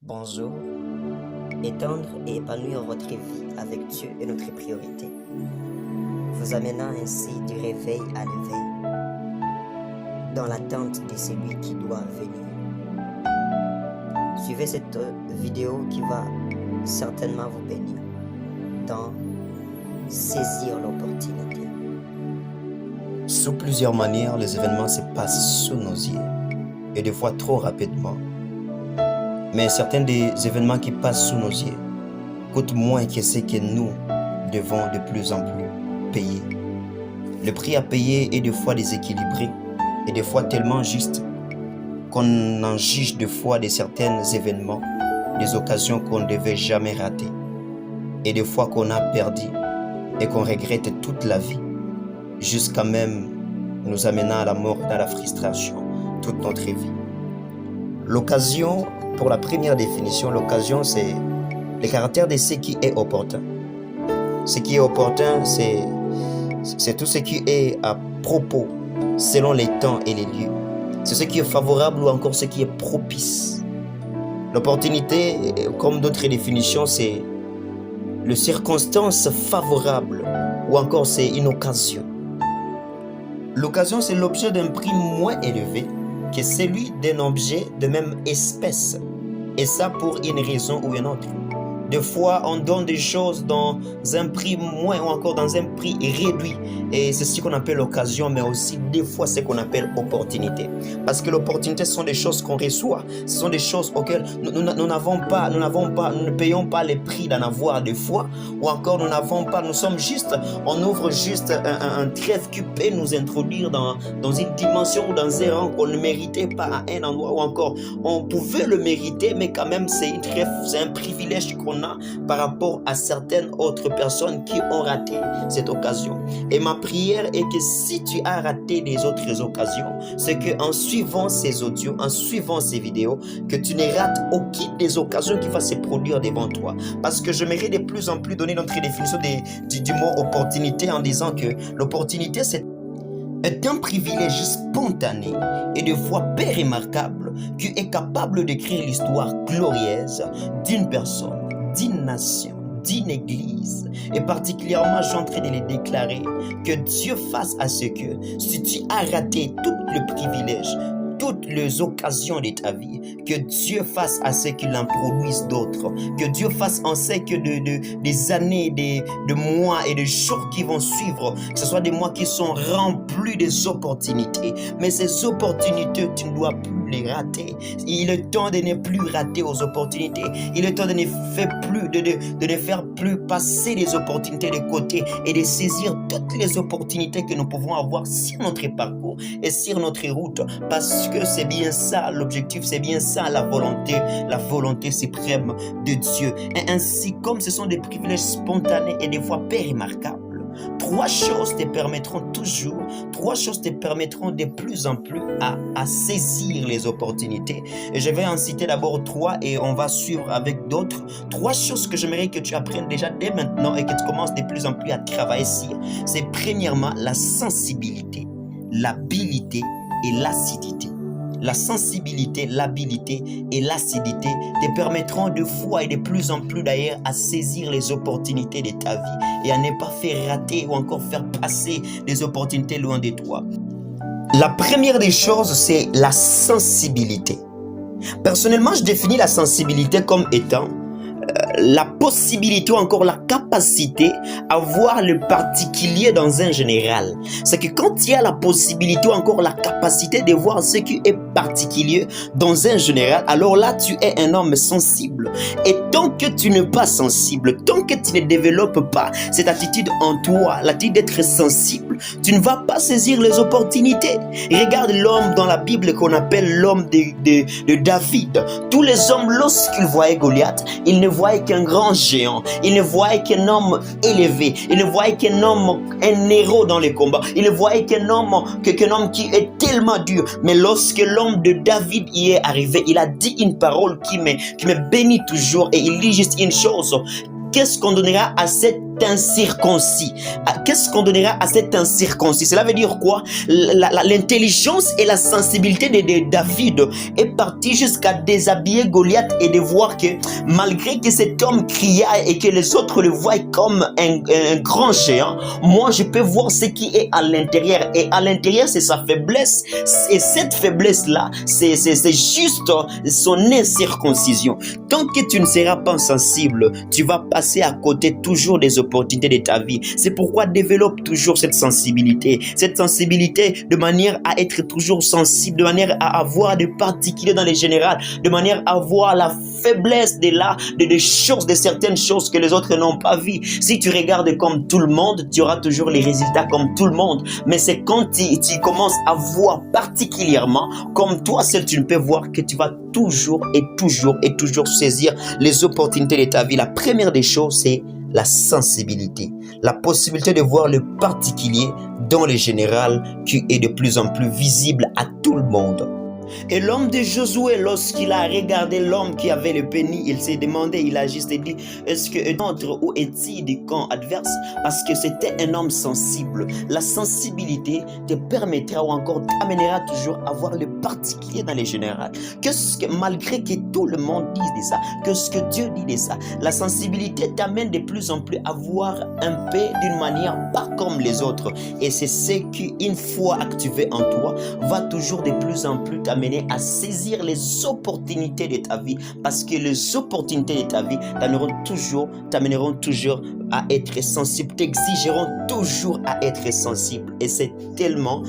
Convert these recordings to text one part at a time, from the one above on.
Bonjour. Étendre et épanouir votre vie avec Dieu est notre priorité, vous amenant ainsi du réveil à l'éveil, dans l'attente de celui qui doit venir. Suivez cette vidéo qui va certainement vous bénir dans saisir l'opportunité. Sous plusieurs manières, les événements se passent sous nos yeux et des fois trop rapidement. Mais certains des événements qui passent sous nos yeux coûtent moins que ce que nous devons de plus en plus payer. Le prix à payer est des fois déséquilibré et des fois tellement juste qu'on en juge des fois de certains événements, des occasions qu'on ne devait jamais rater et des fois qu'on a perdu et qu'on regrette toute la vie jusqu'à même nous amenant à la mort et à la frustration toute notre vie. L'occasion, pour la première définition, l'occasion c'est le caractère de ce qui est opportun. Ce qui est opportun, c'est tout ce qui est à propos selon les temps et les lieux. C'est ce qui est favorable ou encore ce qui est propice. L'opportunité, comme d'autres définitions, c'est les circonstances favorables ou encore c'est une occasion. L'occasion, c'est l'objet d'un prix moins élevé que celui d'un objet de même espèce, et ça pour une raison ou une autre. Des fois, on donne des choses dans un prix moins ou encore dans un prix réduit. Et c'est ce qu'on appelle l'occasion, mais aussi des fois ce qu'on appelle opportunité. Parce que l'opportunité, ce sont des choses qu'on reçoit. Ce sont des choses auxquelles nous ne payons pas les prix d'en avoir des fois. Ou encore, on ouvre juste un trèfle qui peut nous introduire dans une dimension ou dans un rang qu'on ne méritait pas à un endroit. Ou encore, on pouvait le mériter, mais quand même, c'est un privilège qu'on a par rapport à certaines autres personnes qui ont raté cette occasion. Et ma prière est que si tu as raté des autres occasions, c'est qu'en suivant ces audios, en suivant ces vidéos, que tu ne rates aucune des occasions qui va se produire devant toi. Parce que j'aimerais de plus en plus donner notre définition du mot opportunité en disant que l'opportunité est un privilège spontané et de fois peu remarquable qui est capable d'écrire l'histoire glorieuse d'une personne, d'une nation, d'une église. Et particulièrement, je suis en train de les déclarer que Dieu fasse à ce que si tu as raté tout le privilège, toutes les occasions de ta vie, que Dieu fasse à ce qu'il en produise d'autres, que Dieu fasse en ce que des années, de mois et de jours qui vont suivre, que ce soit des mois qui sont remplis des opportunités, mais ces opportunités, tu ne dois plus les rater. Il est temps de ne plus rater aux opportunités, il est temps de ne faire plus passer les opportunités de côté et de saisir toutes les opportunités que nous pouvons avoir sur notre parcours et sur notre route, parce que c'est bien ça l'objectif, c'est bien ça la volonté suprême de Dieu. Et ainsi, comme ce sont des privilèges spontanés et des fois peu remarquables, trois choses te permettront de plus en plus à saisir les opportunités. Et je vais en citer d'abord trois et on va suivre avec d'autres. Trois choses que j'aimerais que tu apprennes déjà dès maintenant et que tu commences de plus en plus à travailler sur. C'est premièrement la sensibilité, l'habilité et l'acidité. La sensibilité, l'habilité et l'acidité te permettront de fois et de plus en plus d'ailleurs à saisir les opportunités de ta vie et à ne pas faire rater ou encore faire passer des opportunités loin de toi. La première des choses, c'est la sensibilité. Personnellement, je définis la sensibilité comme étant la possibilité ou encore la capacité à voir le particulier dans un général. C'est que quand tu as la possibilité ou encore la capacité de voir ce qui est particulier dans un général, alors là tu es un homme sensible. Et tant que tu n'es pas sensible, tant que tu ne développes pas cette attitude en toi, l'attitude d'être sensible, tu ne vas pas saisir les opportunités. Regarde l'homme dans la Bible qu'on appelle l'homme de David. Tous les hommes, lorsqu'ils voyaient Goliath, ils ne voyaient qu'un grand géant, il ne voyait qu'un homme élevé, il ne voyait qu'un homme, un héros dans les combats, il ne voyait qu'un homme qui est tellement dur. Mais lorsque l'homme de David y est arrivé, il a dit une parole qui me bénit toujours et il dit juste une chose: qu'est-ce qu'on donnera à cet incirconcis. Qu'est-ce qu'on donnera à cet incirconcis? Cela veut dire quoi? L'intelligence et la sensibilité de David est partie jusqu'à déshabiller Goliath et de voir que malgré que cet homme cria et que les autres le voient comme un grand géant, moi je peux voir ce qui est à l'intérieur. Et à l'intérieur, c'est sa faiblesse. Et cette faiblesse-là, c'est juste son incirconcision. Tant que tu ne seras pas sensible, tu vas passer à côté toujours des opportunités de ta vie. C'est pourquoi développe toujours cette sensibilité de manière à être toujours sensible, de manière à avoir de particuliers dans les générales, de manière à voir la faiblesse de certaines choses que les autres n'ont pas vues. Si tu regardes comme tout le monde, tu auras toujours les résultats comme tout le monde. Mais c'est quand tu commences à voir particulièrement comme toi seul tu ne peux voir que tu vas toujours saisir les opportunités de ta vie. La première des choses, c'est la sensibilité, la possibilité de voir le particulier dans le général qui est de plus en plus visible à tout le monde. Et l'homme de Josué, lorsqu'il a regardé l'homme qui avait le pénis, il s'est demandé, il a juste dit, est-ce que entre ou est-il du camp adverse? Parce que c'était un homme sensible. La sensibilité te permettra ou encore t'amènera toujours à voir le particulier dans les générales. Malgré que tout le monde dise de ça, que ce que Dieu dit de ça, la sensibilité t'amène de plus en plus à voir un peu d'une manière pas comme les autres. Et c'est ce qui, une fois activé en toi, va toujours de plus en plus t'amener à saisir les opportunités de ta vie, parce que les opportunités de ta vie t'amèneront toujours à être sensible, t'exigeront toujours à être sensible, et c'est tellement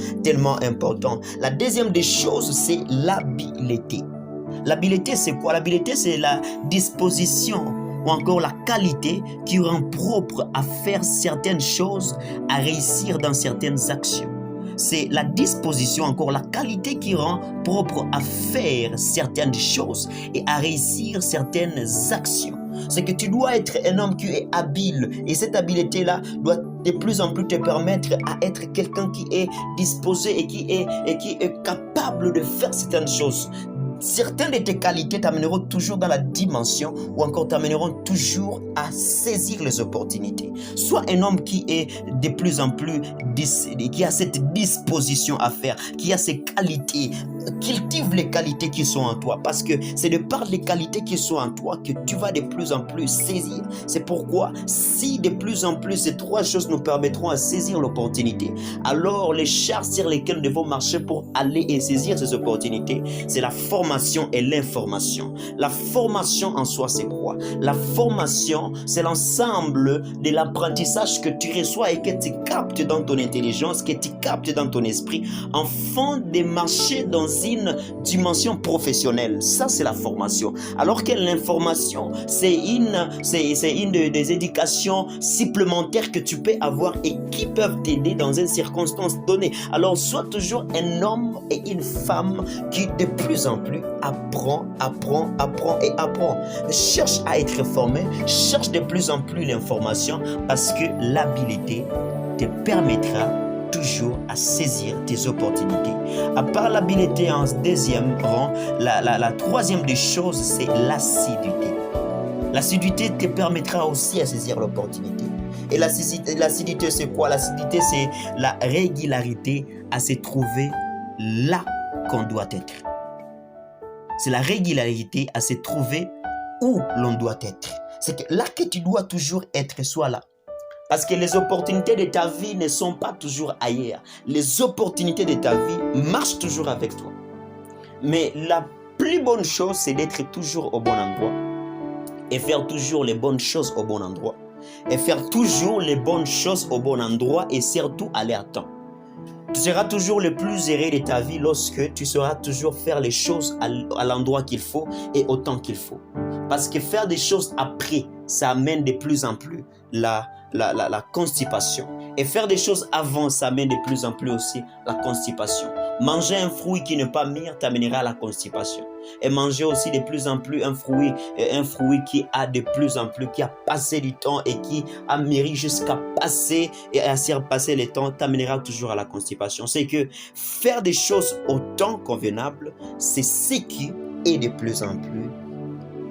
important. La deuxième des choses, c'est l'habileté. L'habileté, c'est quoi? L'habileté, c'est la disposition ou encore la qualité qui rend propre à faire certaines choses, à réussir dans certaines actions. C'est la disposition, encore la qualité qui rend propre à faire certaines choses et à réussir certaines actions. C'est que tu dois être un homme qui est habile, et cette habileté-là doit de plus en plus te permettre à être quelqu'un qui est disposé et qui est capable de faire certaines choses. Certaines de tes qualités t'amèneront toujours dans la dimension ou encore t'amèneront toujours à saisir les opportunités. Sois un homme qui est de plus en plus, qui a cette disposition à faire, qui a ces qualités. Cultive les qualités qui sont en toi, parce que c'est de par les qualités qui sont en toi que tu vas de plus en plus saisir. C'est pourquoi si de plus en plus ces trois choses nous permettront à saisir l'opportunité, alors les chars sur lesquels nous devons marcher pour aller et saisir ces opportunités, c'est la formation et l'information. La formation en soi, c'est quoi? La formation, c'est l'ensemble de l'apprentissage que tu reçois et que tu captes dans ton intelligence, que tu captes dans ton esprit, afin de marcher dans une dimension professionnelle. Ça, c'est la formation. Alors que l'information, c'est une des éducations supplémentaires que tu peux avoir et qui peuvent t'aider dans une circonstance donnée. Alors, sois toujours un homme et une femme qui, de plus en plus, apprend. Cherche à être formé, cherche de plus en plus l'information, parce que l'habileté te permettra toujours à saisir tes opportunités. À part l'habileté en deuxième rang, la troisième des choses, c'est l'assiduité. L'assiduité te permettra aussi à saisir l'opportunité. Et l'assiduité, c'est quoi? L'assiduité, c'est la régularité à se trouver là qu'on doit être. C'est la régularité à se trouver où l'on doit être. C'est que là que tu dois toujours être, sois là. Parce que les opportunités de ta vie ne sont pas toujours ailleurs. Les opportunités de ta vie marchent toujours avec toi. Mais la plus bonne chose, c'est d'être toujours au bon endroit. Et faire toujours les bonnes choses au bon endroit. Et faire toujours les bonnes choses au bon endroit et surtout aller à temps. Tu seras toujours le plus heureux de ta vie lorsque tu sauras toujours faire les choses à l'endroit qu'il faut et au temps qu'il faut. Parce que faire des choses après, ça amène de plus en plus la constipation. Et faire des choses avant, ça amène de plus en plus aussi la constipation. Manger un fruit qui n'est pas mûr t'amènera à la constipation. Et manger aussi de plus en plus un fruit qui a de plus en plus, qui a passé du temps et qui a mûri jusqu'à passer et à surpasser le temps, t'amènera toujours à la constipation. C'est que faire des choses au temps convenable, c'est ce qui est de plus en plus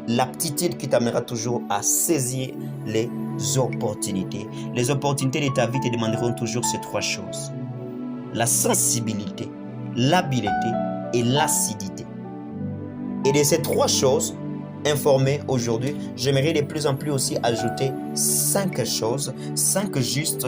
l'aptitude qui t'amènera toujours à saisir les opportunités. Les opportunités de ta vie te demanderont toujours ces trois choses. La sensibilité, l'habileté et l'acidité. Et de ces trois choses, informé aujourd'hui, j'aimerais de plus en plus aussi ajouter 5 choses, 5 justes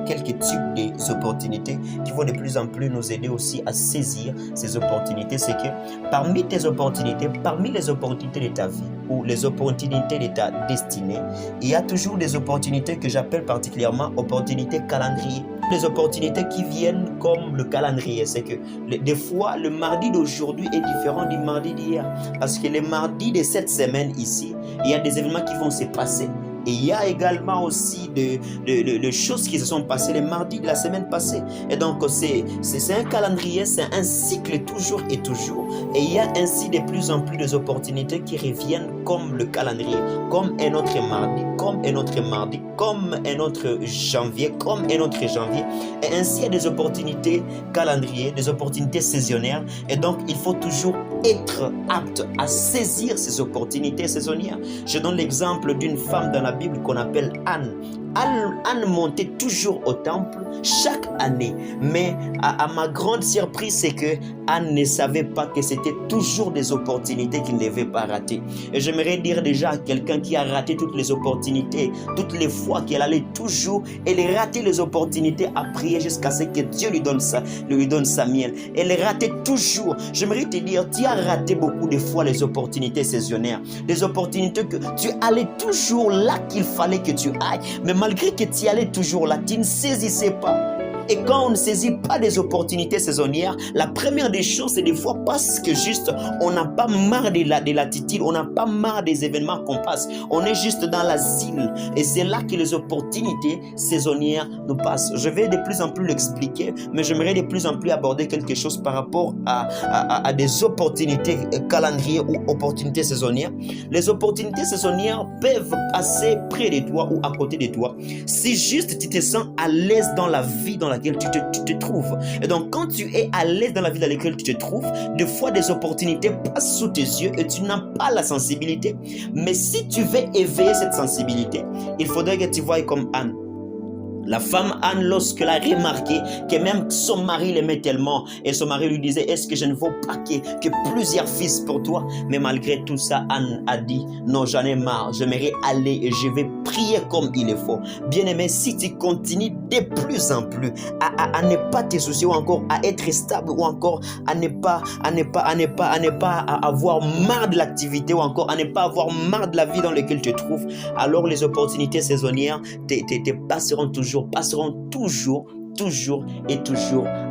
quelques types d'opportunités qui vont de plus en plus nous aider aussi à saisir ces opportunités. C'est que parmi tes opportunités, parmi les opportunités de ta vie ou les opportunités de ta destinée, il y a toujours des opportunités que j'appelle particulièrement opportunités calendrier. Les opportunités qui viennent comme le calendrier, c'est que des fois le mardi d'aujourd'hui est différent du mardi d'hier, parce que les mardis de cette semaine ici, il y a des événements qui vont se passer. Et il y a également aussi des choses qui se sont passées les mardis de la semaine passée. Et donc, c'est un calendrier, c'est un cycle toujours et toujours. Et il y a ainsi de plus en plus d'opportunités qui reviennent comme le calendrier, comme un autre mardi, comme un autre mardi, comme un autre janvier, comme un autre janvier. Et ainsi, il y a des opportunités calendrier, des opportunités saisonnières. Et donc, il faut toujours être apte à saisir ces opportunités saisonnières. Je donne l'exemple d'une femme dans la Bible qu'on appelle Anne. Anne montait toujours au temple chaque année. Mais à ma grande surprise, c'est que Anne ne savait pas que c'était toujours des opportunités qu'il ne devait pas rater. Et j'aimerais dire déjà à quelqu'un qui a raté toutes les opportunités, toutes les fois qu'elle allait toujours, elle ratait les opportunités à prier jusqu'à ce que Dieu lui donne sa miel. Elle ratait toujours. J'aimerais te dire, tu as raté beaucoup de fois les opportunités saisonnières. Des opportunités que tu allais toujours là qu'il fallait que tu ailles. Mais malgré que tu allais toujours là, tu ne saisissais pas. Et quand on ne saisit pas des opportunités saisonnières, la première des choses, c'est des fois parce que juste, on n'a pas marre de l'attitude, on n'a pas marre des événements qu'on passe. On est juste dans l'asile. Et c'est là que les opportunités saisonnières nous passent. Je vais de plus en plus l'expliquer, mais j'aimerais de plus en plus aborder quelque chose par rapport à des opportunités calendrier ou opportunités saisonnières. Les opportunités saisonnières peuvent passer près de toi ou à côté de toi. Si juste tu te sens à l'aise dans la vie dans laquelle tu te trouves. Et donc, quand tu es à l'aise dans la vie dans laquelle tu te trouves, des fois, des opportunités passent sous tes yeux et tu n'as pas la sensibilité. Mais si tu veux éveiller cette sensibilité, il faudrait que tu voies comme Anne. La femme Anne, lorsqu'elle a remarqué que même son mari l'aimait tellement, et son mari lui disait, est-ce que je ne vaux pas que plusieurs fils pour toi? Mais malgré tout ça, Anne a dit, non, j'en ai marre, j'aimerais aller et je vais prier comme il le faut. Bien-aimé, si tu continues de plus en plus à ne pas te soucier ou encore à être stable ou encore à ne pas avoir marre de l'activité ou encore à ne pas avoir marre de la vie dans laquelle tu te trouves, alors les opportunités saisonnières te passeront toujours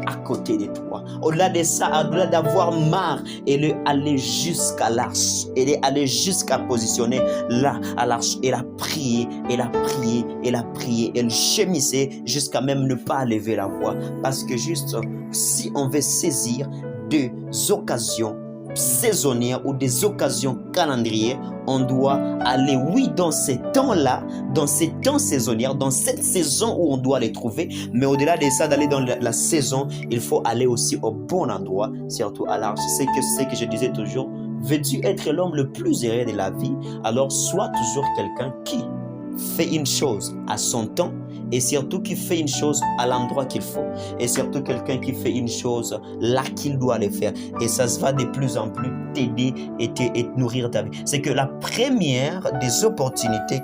à côté de toi. Au-delà de ça, au-delà d'avoir marre, elle est allée jusqu'à l'arche. Elle est allée jusqu'à positionner là à l'arche. Elle a prié, elle a prié, elle a prié. Elle gémissait jusqu'à même ne pas lever la voix. Parce que juste, si on veut saisir des occasions saisonnières ou des occasions calendrières, on doit aller, oui, dans ces temps-là, dans ces temps saisonniers, dans cette saison où on doit les trouver, mais au-delà de ça, d'aller dans la saison, il faut aller aussi au bon endroit, surtout à l'arche. C'est ce que je disais toujours, veux-tu être l'homme le plus heureux de la vie, alors sois toujours quelqu'un qui fait une chose à son temps, et surtout qui fait une chose à l'endroit qu'il faut, et surtout quelqu'un qui fait une chose là qu'il doit le faire, et ça va de plus en plus t'aider et te nourrir ta vie. C'est que la première des opportunités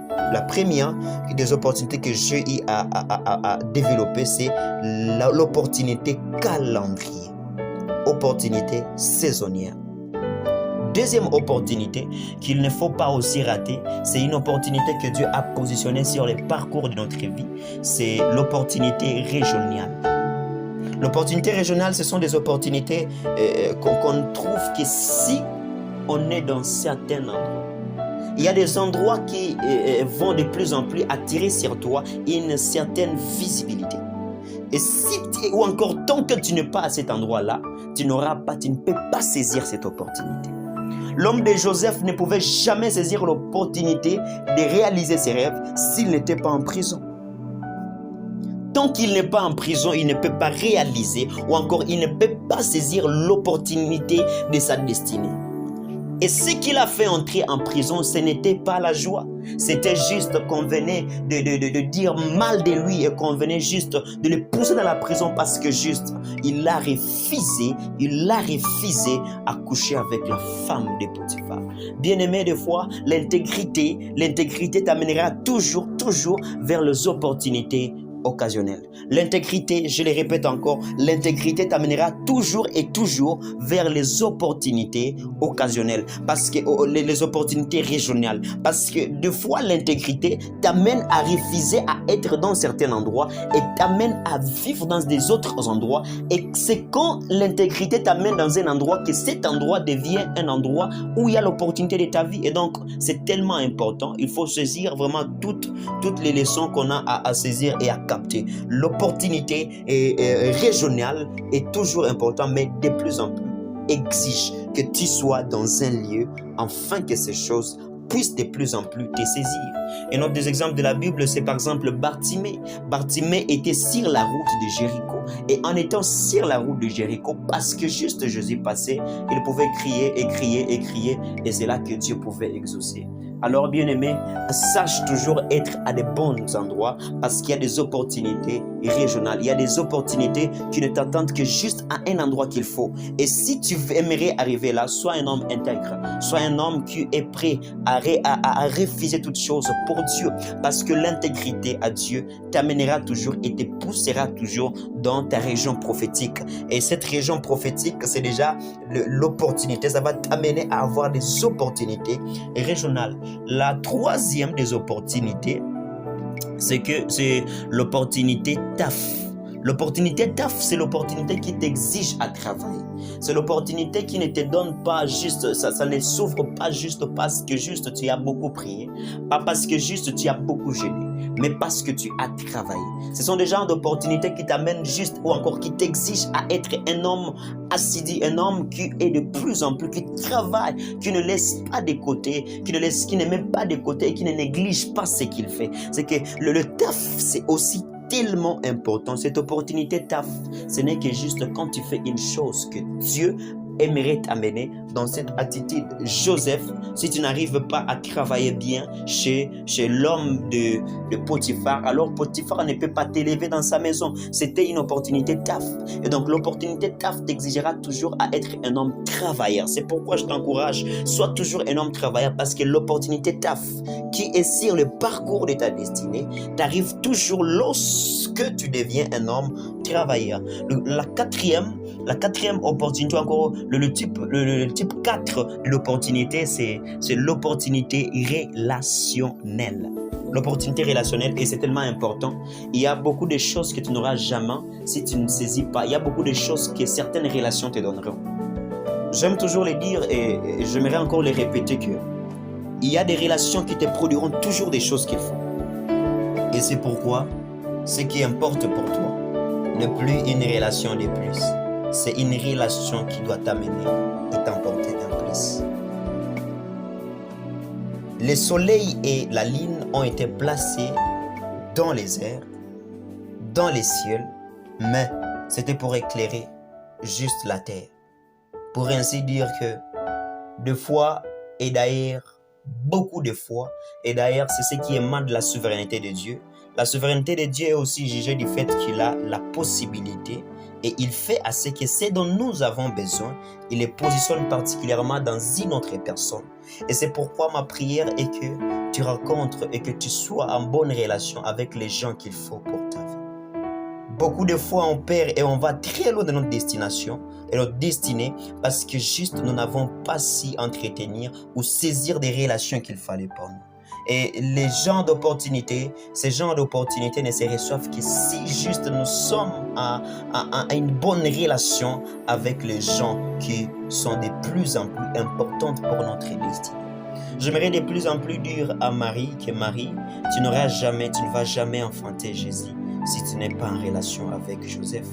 que j'ai eu à développer, c'est l'opportunité calendrier, opportunité saisonnière. Deuxième opportunité qu'il ne faut pas aussi rater, c'est une opportunité que Dieu a positionnée sur les parcours de notre vie, c'est l'opportunité régionale. L'opportunité régionale, ce sont des opportunités qu'on trouve que si on est dans certains endroits. Il y a des endroits qui vont de plus en plus attirer sur toi une certaine visibilité. Et ou encore tant que tu n'es pas à cet endroit-là, tu ne peux pas saisir cette opportunité. L'homme de Joseph ne pouvait jamais saisir l'opportunité de réaliser ses rêves s'il n'était pas en prison. Tant qu'il n'est pas en prison, il ne peut pas réaliser ou encore il ne peut pas saisir l'opportunité de sa destinée. Et ce qui l'a fait entrer en prison, ce n'était pas la joie. C'était juste qu'on venait de dire mal de lui et qu'on venait juste de le pousser dans la prison parce que juste, il a refusé à coucher avec la femme de Potiphar. Bien-aimé, des fois, l'intégrité t'amènera toujours vers les opportunités occasionnelles. L'intégrité, je le répète encore, l'intégrité t'amènera toujours vers les opportunités occasionnelles, parce que les opportunités régionales, parce que des fois l'intégrité t'amène à refuser à être dans certains endroits et t'amène à vivre dans des autres endroits, et c'est quand l'intégrité t'amène dans un endroit que cet endroit devient un endroit où il y a l'opportunité de ta vie. Et donc c'est tellement important, il faut saisir vraiment toutes les leçons qu'on a à saisir et à capter. L'opportunité régionale est toujours importante, mais de plus en plus exige que tu sois dans un lieu afin que ces choses puissent de plus en plus te saisir. Un autre des exemples de la Bible, c'est par exemple Bartimée. Bartimée était sur la route de Jéricho, et en étant sur la route de Jéricho, parce que juste Jésus passait, il pouvait crier, et c'est là que Dieu pouvait exaucer. Alors, bien-aimé, sache toujours être à de bons endroits, parce qu'il y a des opportunités régionales. Il y a des opportunités qui ne t'attendent que juste à un endroit qu'il faut. Et si tu aimerais arriver là, sois un homme intègre. Sois un homme qui est prêt à refuser toutes choses pour Dieu. Parce que l'intégrité à Dieu t'amènera toujours et te poussera toujours dans ta région prophétique. Et cette région prophétique, c'est déjà l'opportunité. Ça va t'amener à avoir des opportunités régionales. La troisième des opportunités, c'est l'opportunité taf. L'opportunité taf, c'est l'opportunité qui t'exige à travailler. C'est l'opportunité qui ne te donne pas juste, ça ne s'ouvre pas juste parce que juste tu as beaucoup prié, pas parce que juste tu as beaucoup jeûné, mais parce que tu as travaillé. Ce sont des genres d'opportunités qui t'amènent juste, ou encore qui t'exigent à être un homme assidu, un homme qui est de plus en plus, qui travaille, qui ne laisse pas de côté, qui ne met pas de côté et qui ne néglige pas ce qu'il fait. C'est que le taf, c'est aussi tellement important. Cette opportunité taf, ce n'est que juste quand tu fais une chose que Dieu aimerait t'amener dans cette attitude. Joseph, si tu n'arrives pas à travailler bien chez l'homme de Potiphar, alors Potiphar ne peut pas t'élever dans sa maison. C'était une opportunité taf. Et donc l'opportunité taf t'exigera toujours à être un homme travailleur. C'est pourquoi je t'encourage, sois toujours un homme travailleur, parce que l'opportunité taf qui est sur le parcours de ta destinée t'arrive toujours lorsque tu deviens un homme travailleur. La quatrième opportunité, encore le type 4 de l'opportunité, c'est l'opportunité relationnelle. L'opportunité relationnelle, et c'est tellement important. Il y a beaucoup de choses que tu n'auras jamais si tu ne saisis pas. Il y a beaucoup de choses que certaines relations te donneront. J'aime toujours le dire, et j'aimerais encore le répéter, que il y a des relations qui te produiront toujours des choses qu'il faut. Et c'est pourquoi ce qui importe pour toi n'est plus une relation de plus. C'est une relation qui doit t'amener et t'emporter en plus. Le soleil et la lune ont été placés dans les airs, dans les cieux, mais c'était pour éclairer juste la terre. Pour ainsi dire que des fois, et d'ailleurs beaucoup de fois, et d'ailleurs c'est ce qui émane de la souveraineté de Dieu. La souveraineté de Dieu est aussi jugée du fait qu'il a la possibilité, et il fait à ce que ce dont nous avons besoin, il les positionne particulièrement dans une autre personne. Et c'est pourquoi ma prière est que tu rencontres et que tu sois en bonne relation avec les gens qu'il faut pour ta vie. Beaucoup de fois on perd et on va très loin de notre destination et notre destinée parce que juste nous n'avons pas su entretenir ou saisir des relations qu'il fallait pour nous. Et les gens d'opportunités, ces gens d'opportunités ne se reçoivent que si juste nous sommes à une bonne relation avec les gens qui sont de plus en plus importantes pour notre destinée. J'aimerais de plus en plus dire à Marie que Marie, tu ne vas jamais enfanter Jésus si tu n'es pas en relation avec Joseph.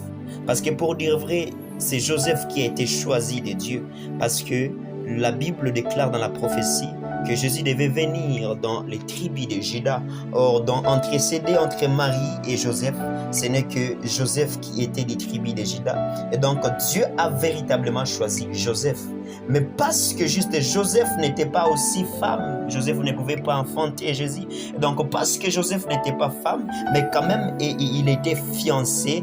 Parce que pour dire vrai, c'est Joseph qui a été choisi de Dieu, parce que la Bible déclare dans la prophétie que Jésus devait venir dans les tribus de Juda. Or, intercéder entre Marie et Joseph, ce n'est que Joseph qui était des tribus de Juda. Et donc, Dieu a véritablement choisi Joseph. Mais parce que juste Joseph n'était pas aussi femme, Joseph ne pouvait pas enfanter Jésus. Donc, parce que Joseph n'était pas femme, mais quand même, il était fiancé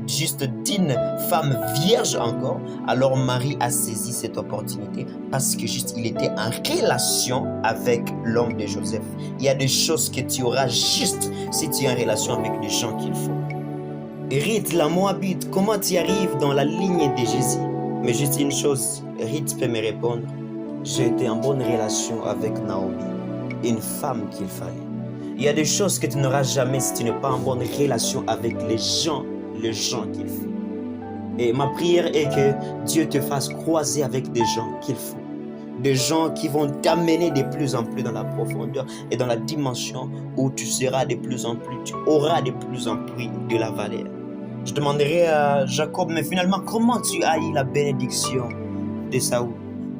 juste d'une femme vierge encore. Alors, Marie a saisi cette opportunité parce que juste il était en relation avec l'homme de Joseph. Il y a des choses que tu auras juste si tu es en relation avec les gens qu'il faut. Ruth, la Moabite, comment tu arrives dans la ligne de Jésus? Mais juste une chose, Ruth peut me répondre. J'ai été en bonne relation avec Naomi, une femme qu'il fallait. Il y a des choses que tu n'auras jamais si tu n'es pas en bonne relation avec les gens qu'il faut. Et ma prière est que Dieu te fasse croiser avec des gens qu'il faut. Des gens qui vont t'amener de plus en plus dans la profondeur et dans la dimension où tu seras de plus en plus, tu auras de plus en plus de la valeur. Je demanderai à Jacob, mais finalement, comment tu as eu la bénédiction de Saoul?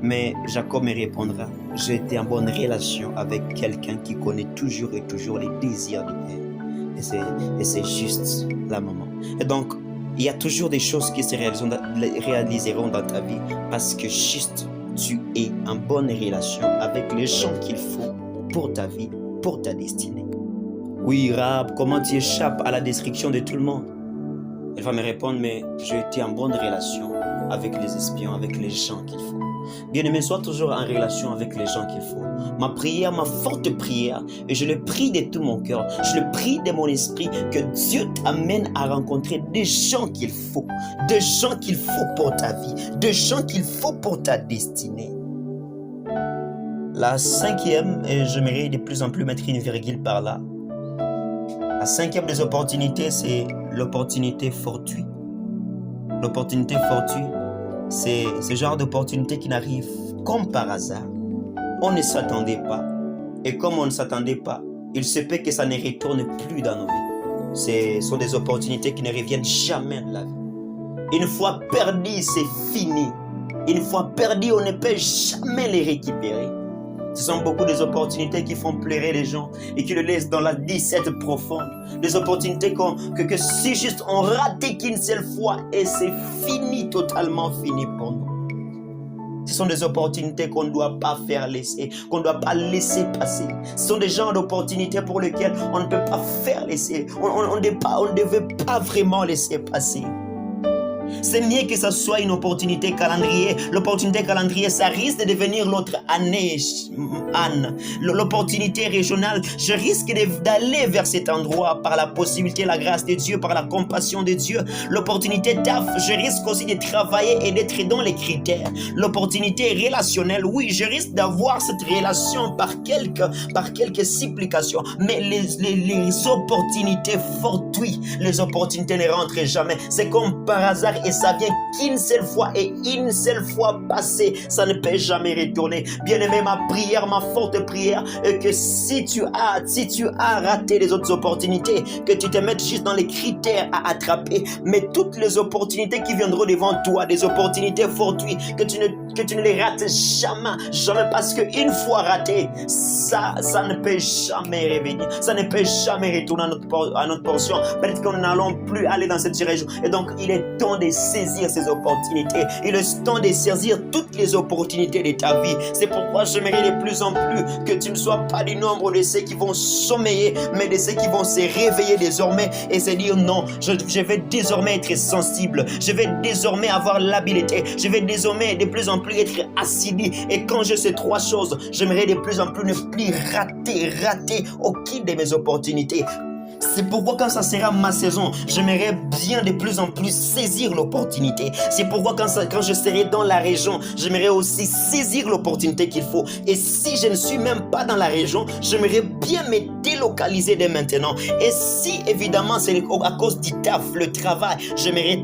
Mais Jacob me répondra, j'ai été en bonne relation avec quelqu'un qui connaît toujours et toujours les désirs du Père. Et c'est juste la maman. Et donc, il y a toujours des choses qui se réaliseront dans ta vie parce que juste tu es en bonne relation avec les gens qu'il faut pour ta vie, pour ta destinée. Oui, Rahab, comment tu échappes à la destruction de tout le monde? Elle va me répondre, mais j'ai été en bonne relation avec les espions, avec les gens qu'il faut. Bien-aimé, sois toujours en relation avec les gens qu'il faut. Ma prière, ma forte prière, et je le prie de tout mon cœur, je le prie de mon esprit, que Dieu t'amène à rencontrer des gens qu'il faut pour ta vie, des gens qu'il faut pour ta destinée. La cinquième, et j'aimerais de plus en plus mettre une virgule par là, la cinquième des opportunités, c'est l'opportunité fortuite. L'opportunité fortuite, c'est ce genre d'opportunité qui n'arrive comme par hasard. On ne s'attendait pas. Et comme on ne s'attendait pas, il se peut que ça ne retourne plus dans nos vies. Ce sont des opportunités qui ne reviennent jamais de la vie. Une fois perdu, c'est fini. Une fois perdu, on ne peut jamais les récupérer. Ce sont beaucoup des opportunités qui font pleurer les gens et qui le laissent dans la disette profonde. Des opportunités que si juste on ratait qu'une seule fois et c'est fini, totalement fini pour nous. Ce sont des opportunités qu'on ne doit pas faire laisser, qu'on ne doit pas laisser passer. Ce sont des genres d'opportunités pour lesquelles on ne peut pas faire laisser. On ne devait pas vraiment laisser passer. C'est mieux que ça soit une opportunité calendrier. L'opportunité calendrier, ça risque de devenir l'autre année, Anne. L'opportunité régionale, je risque d'aller vers cet endroit par la possibilité, la grâce de Dieu, par la compassion de Dieu. L'opportunité DAF, je risque aussi de travailler et d'être dans les critères. L'opportunité relationnelle, oui, je risque d'avoir cette relation par quelques supplications. Mais les opportunités fortuites, les opportunités ne rentrent jamais. C'est comme par hasard et ça vient qu'une seule fois et une seule fois passée, ça ne peut jamais retourner. Bien-aimé, ma prière, ma forte prière est que si tu as raté les autres opportunités, que tu te mettes juste dans les critères à attraper, mais toutes les opportunités qui viendront devant toi, des opportunités fortuites, que tu ne les rates jamais, parce qu'une fois raté, ça ne peut jamais revenir, ça ne peut jamais retourner à notre portion. Peut-être qu'on n'allons plus aller dans cette direction. Et donc, il est temps de saisir ces opportunités. Il est temps de saisir toutes les opportunités de ta vie. C'est pourquoi j'aimerais de plus en plus que tu ne sois pas du nombre de ceux qui vont sommeiller, mais de ceux qui vont se réveiller désormais et se dire non, je vais désormais être sensible, je vais désormais avoir l'habileté, je vais désormais de plus en plus être assidu. Et quand j'ai ces trois choses, j'aimerais de plus en plus ne plus rater aucune de mes opportunités. C'est pourquoi quand ça sera ma saison, j'aimerais bien de plus en plus saisir l'opportunité. C'est pourquoi quand je serai dans la région, j'aimerais aussi saisir l'opportunité qu'il faut. Et si je ne suis même pas dans la région, j'aimerais bien me délocaliser dès maintenant. Et si évidemment c'est à cause du taf, le travail, j'aimerais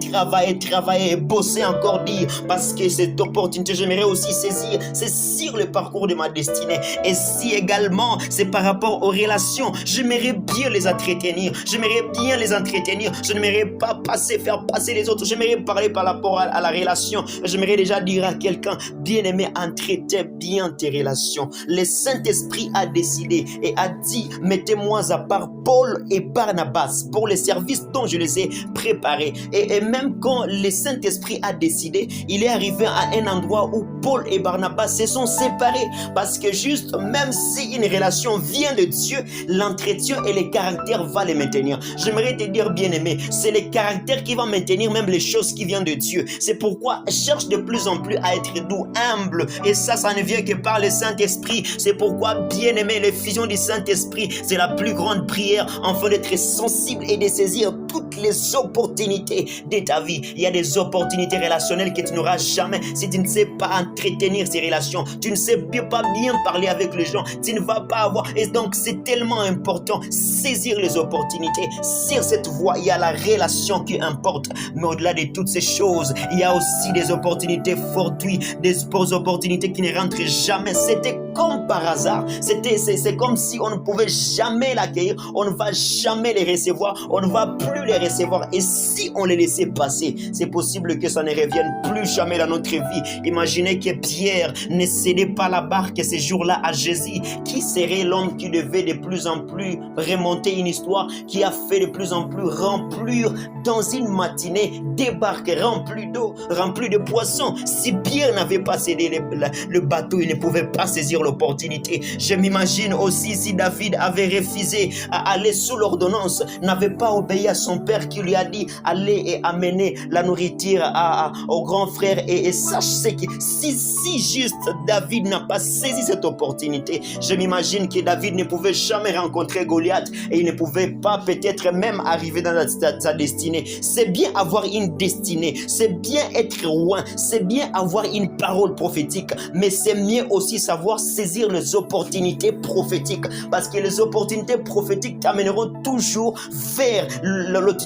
travailler et bosser encore dire, parce que cette opportunité, j'aimerais aussi saisir le parcours de ma destinée. Et si également c'est par rapport aux relations, j'aimerais bien les entretenir. entretenir. J'aimerais bien les entretenir. Je n'aimerais pas faire passer les autres. J'aimerais parler par rapport à la relation. J'aimerais déjà dire à quelqu'un, bien-aimé, entretiens bien tes relations. Le Saint-Esprit a décidé et a dit, mettez-moi à part Paul et Barnabas pour les services dont je les ai préparés. Et même quand le Saint-Esprit a décidé, il est arrivé à un endroit où Paul et Barnabas se sont séparés. Parce que juste, même si une relation vient de Dieu, l'entretien et les caractères vont les maintenir. J'aimerais te dire, bien-aimé, c'est les caractères qui vont maintenir même les choses qui viennent de Dieu. C'est pourquoi cherche de plus en plus à être doux, humble. Et ça ne vient que par le Saint-Esprit. C'est pourquoi, bien-aimé, l'effusion du Saint-Esprit, c'est la plus grande prière afin d'être sensible et de saisir toutes les opportunités de ta vie. Il y a des opportunités relationnelles que tu n'auras jamais si tu ne sais pas entretenir ces relations. Tu ne sais pas bien parler avec les gens. Tu ne vas pas avoir. Et donc, c'est tellement important. Saisir les opportunités. Sur cette voie, il y a la relation qui importe. Mais au-delà de toutes ces choses, il y a aussi des opportunités fortuites, des opportunités qui ne rentrent jamais. C'était comme par hasard. C'est comme si on ne pouvait jamais l'accueillir. On ne va jamais les recevoir. On ne va plus les recevoir. Et si on les laissait passer, c'est possible que ça ne revienne plus jamais dans notre vie. Imaginez que Pierre ne cédait pas la barque ces jours-là à Jésus. Qui serait l'homme qui devait de plus en plus remonter une histoire, qui a fait de plus en plus remplir dans une matinée des barques remplies d'eau, remplies de poissons? Si Pierre n'avait pas cédé le bateau, il ne pouvait pas saisir l'opportunité. Je m'imagine aussi si David avait refusé à aller sous l'ordonnance, n'avait pas obéi à son père qui lui a dit allez et amener la nourriture au grand frère. Et sache que si juste David n'a pas saisi cette opportunité, je m'imagine que David ne pouvait jamais rencontrer Goliath et il ne pouvait pas peut-être même arriver dans sa destinée. C'est bien avoir une destinée, c'est bien être roi, c'est bien avoir une parole prophétique, mais c'est mieux aussi savoir saisir les opportunités prophétiques, parce que les opportunités prophétiques t'amèneront toujours vers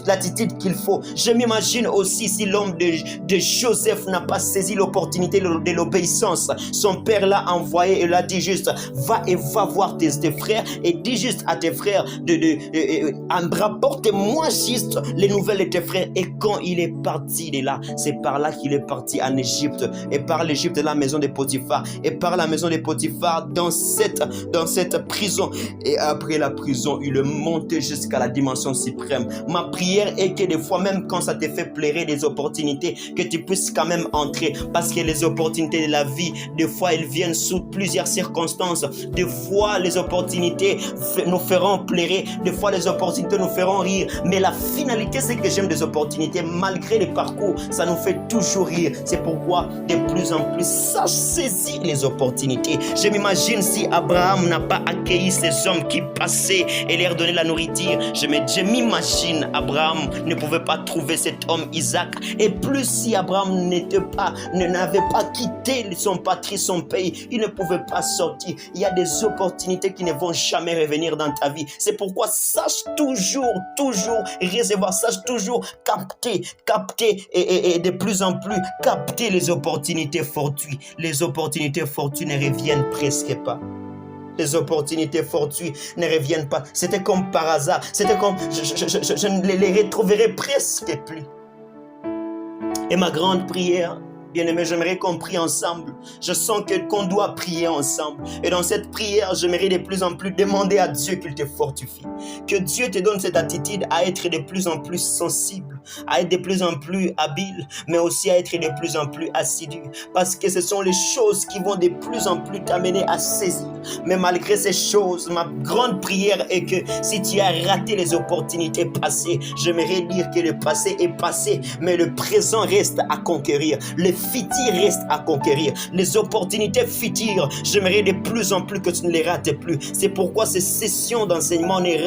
l'attitude qu'il faut. Je m'imagine aussi si l'homme de Joseph n'a pas saisi l'opportunité de l'obéissance. Son père l'a envoyé et l'a dit juste, va voir tes frères et dis juste à tes frères, rapporte-moi juste les nouvelles de tes frères. Et quand il est parti de là, c'est par là qu'il est parti en Égypte, et par l'Égypte de la maison de Potiphar, et par la maison de Potiphar dans cette prison. Et après la prison, il est monté jusqu'à la dimension suprême. Ma prière est que des fois, même quand ça te fait pleurer des opportunités, que tu puisses quand même entrer, parce que les opportunités de la vie, des fois, elles viennent sous plusieurs circonstances. Des fois, les opportunités nous feront pleurer, des fois, les opportunités nous feront rire, mais la finalité, c'est que j'aime des opportunités, malgré les parcours, ça nous fait toujours rire. C'est pourquoi, de plus en plus, sache saisir les opportunités. Je m'imagine si Abraham n'a pas accueilli ces hommes qui passaient et leur donnaient la nourriture. Je m'imagine Abraham ne pouvait pas trouver cet homme Isaac. Et plus si Abraham n'avait pas quitté son patrie, son pays, il ne pouvait pas sortir. Il y a des opportunités qui ne vont jamais revenir dans ta vie. C'est pourquoi sache toujours recevoir, sache toujours capter et de plus en plus capter les opportunités fortuites. Les opportunités fortuites ne reviennent presque pas. Les opportunités fortuites ne reviennent pas. C'était comme par hasard. C'était comme je ne les retrouverai presque plus. Et ma grande prière, bien-aimés, j'aimerais qu'on prie ensemble. Je sens qu'on doit prier ensemble. Et dans cette prière, j'aimerais de plus en plus demander à Dieu qu'il te fortifie. Que Dieu te donne cette attitude à être de plus en plus sensible, à être de plus en plus habile, mais aussi à être de plus en plus assidu. Parce que ce sont les choses qui vont de plus en plus t'amener à saisir. Mais malgré ces choses, ma grande prière est que si tu as raté les opportunités passées, j'aimerais dire que le passé est passé, mais le présent reste à conquérir. Le futur reste à conquérir. Les opportunités futures, j'aimerais de plus en plus que tu ne les rates plus. C'est pourquoi ces sessions d'enseignement ne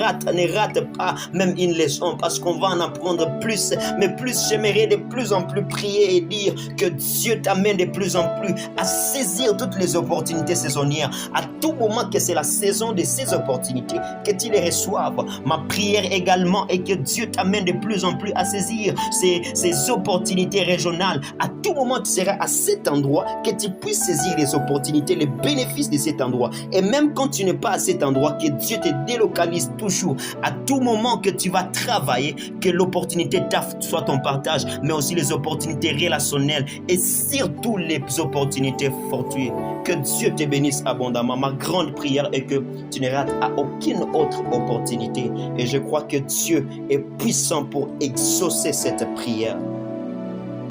ratent pas même une leçon, parce qu'on va en apprendre plus mais plus j'aimerais de plus en plus prier et dire que Dieu t'amène de plus en plus à saisir toutes les opportunités saisonnières. À tout moment que c'est la saison de ces opportunités, que tu les reçoives. Ma prière également est que Dieu t'amène de plus en plus à saisir ces opportunités régionales. À tout moment, tu seras à cet endroit, que tu puisses saisir les opportunités, les bénéfices de cet endroit. Et même quand tu n'es pas à cet endroit, que Dieu te délocalise toujours. À tout moment que tu vas travailler, que l'opportunité DAF soit ton partage, mais aussi les opportunités relationnelles et surtout les opportunités fortuites. Que Dieu te bénisse abondamment. Ma grande prière est que tu ne rates à aucune autre opportunité. Et je crois que Dieu est puissant pour exaucer cette prière.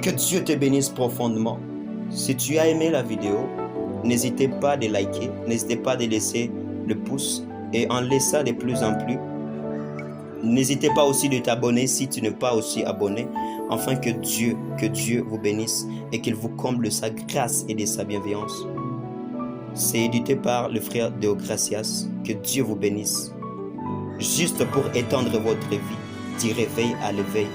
Que Dieu te bénisse profondément. Si tu as aimé la vidéo, n'hésitez pas à liker, n'hésitez pas à laisser le pouce et en laissant de plus en plus. N'hésitez pas aussi de t'abonner si tu n'es pas aussi abonné, afin que Dieu vous bénisse et qu'il vous comble de sa grâce et de sa bienveillance. C'est édité par le frère Deogracias. Que Dieu vous bénisse. Juste pour étendre votre vie, du réveil à l'éveil.